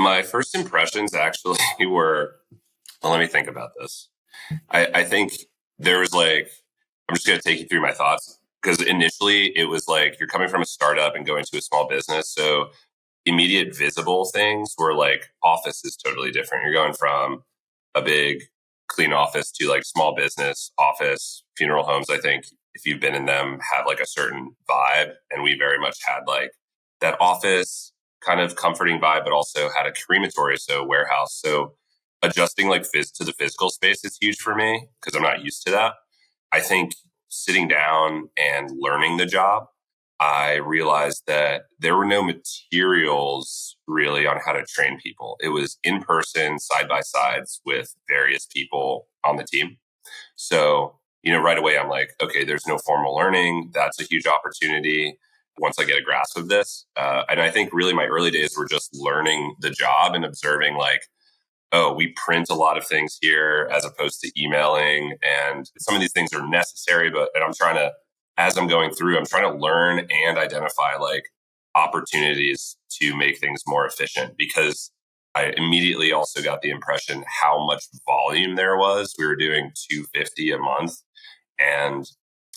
My first impressions actually were, well, let me think about this. I think there was like, I'm just going to take you through my thoughts because initially it was like you're coming from a startup and going to a small business. So immediate visible things were like office is totally different. You're going from a big clean office to like small business office. Funeral homes, I think if you've been in them, have like a certain vibe. And we very much had like that office kind of comforting vibe, but also had a crematory, so warehouse. So adjusting like to the physical space is huge for me because I'm not used to that. I think sitting down and learning the job, I realized that there were no materials really on how to train people. It was in person, side by sides with various people on the team. So, right away, I'm like, okay, there's no formal learning. That's a huge opportunity once I get a grasp of this. And I think really my early days were just learning the job and observing like, oh, we print a lot of things here as opposed to emailing. And some of these things are necessary, and as I'm going through, I'm trying to learn and identify like opportunities to make things more efficient because I immediately also got the impression how much volume there was. We were doing 250 a month and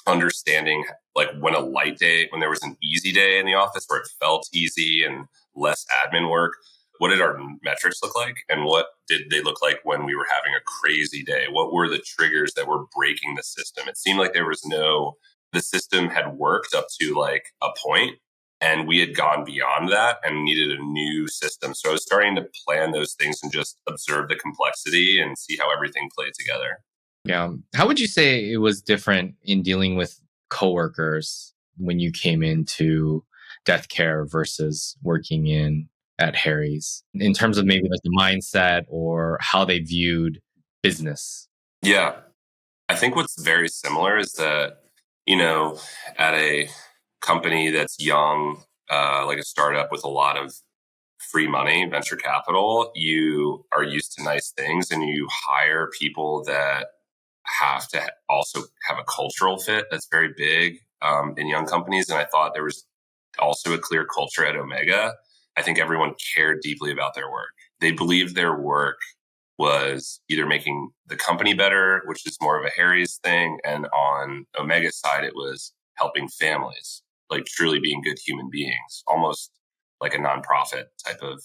understanding like when there was an easy day in the office where it felt easy and less admin work, what did our metrics look like? And what did they look like when we were having a crazy day? What were the triggers that were breaking the system? It seemed like the system had worked up to like a point and we had gone beyond that and needed a new system. So I was starting to plan those things and just observe the complexity and see how everything played together. Yeah. How would you say it was different in dealing with coworkers when you came into death care versus working at Harry's in terms of maybe like the mindset or how they viewed business? Yeah. I think what's very similar is that, at a company that's young, like a startup with a lot of free money, venture capital, you are used to nice things and you hire people that have to also have a cultural fit that's very big in young companies. And I thought there was also a clear culture at Omega. I think everyone cared deeply about their work. They believed their work was either making the company better, which is more of a Harry's thing. And on Omega's side, it was helping families, like truly being good human beings, almost like a nonprofit type of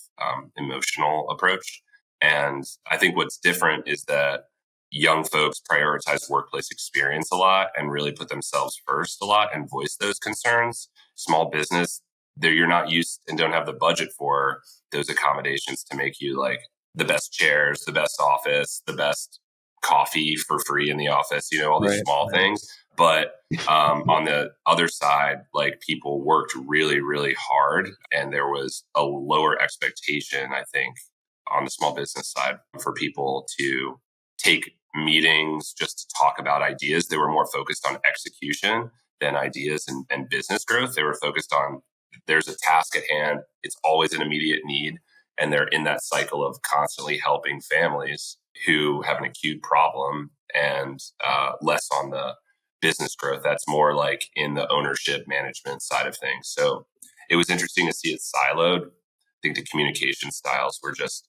emotional approach. And I think what's different is that young folks prioritize workplace experience a lot and really put themselves first a lot and voice those concerns. Small business, you're not used and don't have the budget for those accommodations to make you like the best chairs, the best office, the best coffee for free in the office, all these small things. But on the other side, like people worked really, really hard and there was a lower expectation, I think, on the small business side for people to take meetings just to talk about ideas. They were more focused on execution than ideas and business growth. They were focused on there's a task at hand. It's always an immediate need. And they're in that cycle of constantly helping families who have an acute problem and less on the business growth. That's more like in the ownership management side of things. So it was interesting to see it siloed. I think the communication styles were just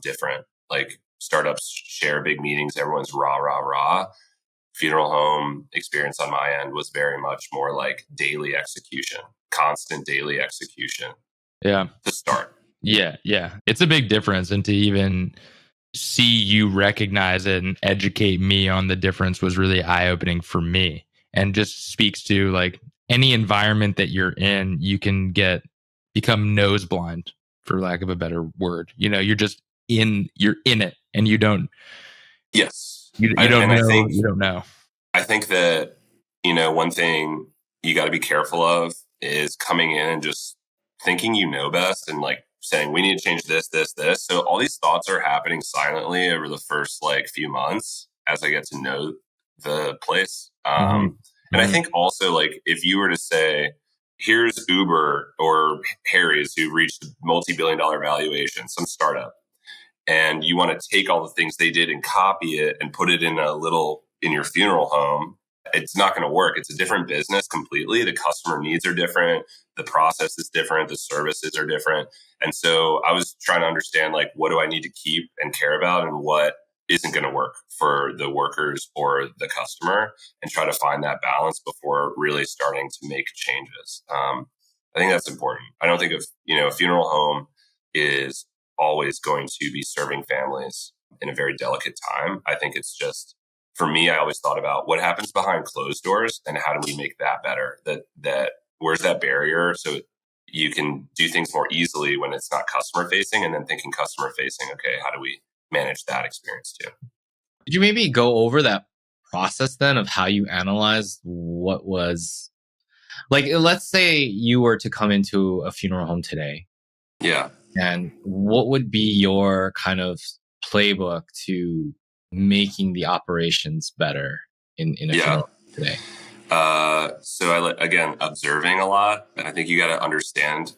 different. Like startups share big meetings. Everyone's rah, rah, rah. Funeral home experience on my end was very much more like daily execution, constant daily execution. Yeah. To start. Yeah. It's a big difference. And to even see you recognize it and educate me on the difference was really eye-opening for me. And just speaks to like any environment that you're in, you can become nose blind, for lack of a better word. You're just you're in it and you don't. Yes. You don't know. You don't know. I think that, one thing you got to be careful of is coming in and just thinking best and like saying, we need to change this, this, this. So all these thoughts are happening silently over the first like few months as I get to know the place. And I think also like if you were to say, here's Uber or Harry's who reached a multi-billion-dollar valuation, some startup, and you want to take all the things they did and copy it and put it in your funeral home, it's not going to work. It's a different business completely. The customer needs are different. The process is different. The services are different. And so I was trying to understand, like, what do I need to keep and care about and what isn't going to work for the workers or the customer, and try to find that balance before really starting to make changes. I think that's important. I don't think a funeral home is always going to be serving families in a very delicate time. I think it's just, for me, I always thought about what happens behind closed doors and how do we make that better? That where's that barrier so you can do things more easily when it's not customer facing, and then thinking customer facing, okay, how do we manage that experience too? Could you maybe go over that process then of how you analyzed what was like, let's say you were to come into a funeral home today, Yeah. and what would be your kind of playbook to making the operations better in a Yeah. funeral home today? So again, observing a lot. I think you got to understand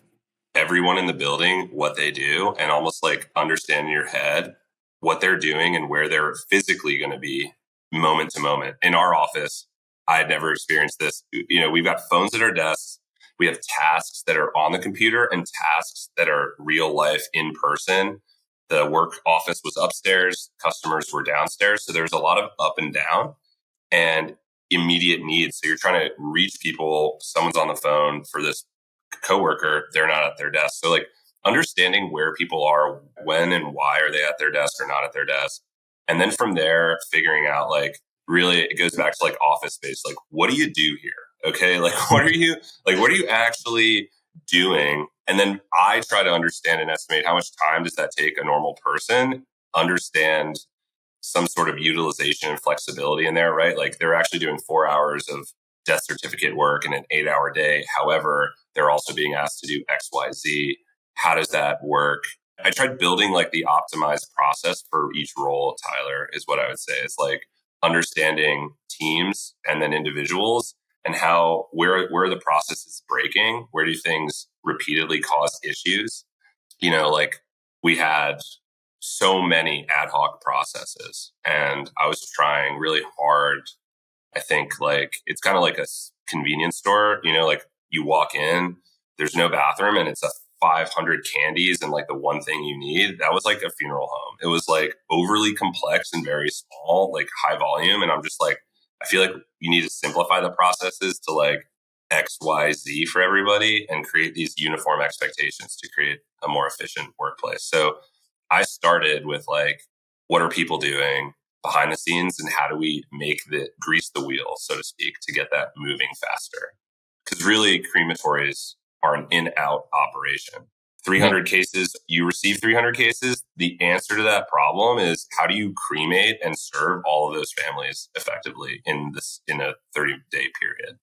everyone in the building, what they do, and almost like understand in your head what they're doing and where they're physically going to be moment to moment. In our office, I had never experienced this. We've got phones at our desks. We have tasks that are on the computer and tasks that are real life in person. The work office was upstairs, customers were downstairs. So there's a lot of up and down and immediate needs. So you're trying to reach people. Someone's on the phone for this coworker, they're not at their desk. So like understanding where people are, when and why are they at their desk or not at their desk. And then from there, figuring out, like, really it goes back to like office space. Like, what do you do here? Okay. Like, what are you actually doing? And then I try to understand and estimate how much time does that take a normal person, understand some sort of utilization and flexibility in there, right? Like they're actually doing 4 hours of death certificate work in an 8-hour day. However, they're also being asked to do XYZ. How does that work? I tried building like the optimized process for each role, Tyler, is what I would say. It's like understanding teams and then individuals and how, where the process is breaking, where do things repeatedly cause issues? Like we had so many ad hoc processes and I was trying really hard. I think like it's kind of like a convenience store, like you walk in, there's no bathroom and it's a 500 candies and like the one thing you need. That was like a funeral home. It was like overly complex and very small, like high volume. And I'm just like, I feel like you need to simplify the processes to like X, Y, Z for everybody and create these uniform expectations to create a more efficient workplace. So I started with like, what are people doing behind the scenes and how do we grease the wheel, so to speak, to get that moving faster? Because really crematories are an in-out operation. 300 cases, you receive 300 cases. The answer to that problem is how do you cremate and serve all of those families effectively in a 30-day period?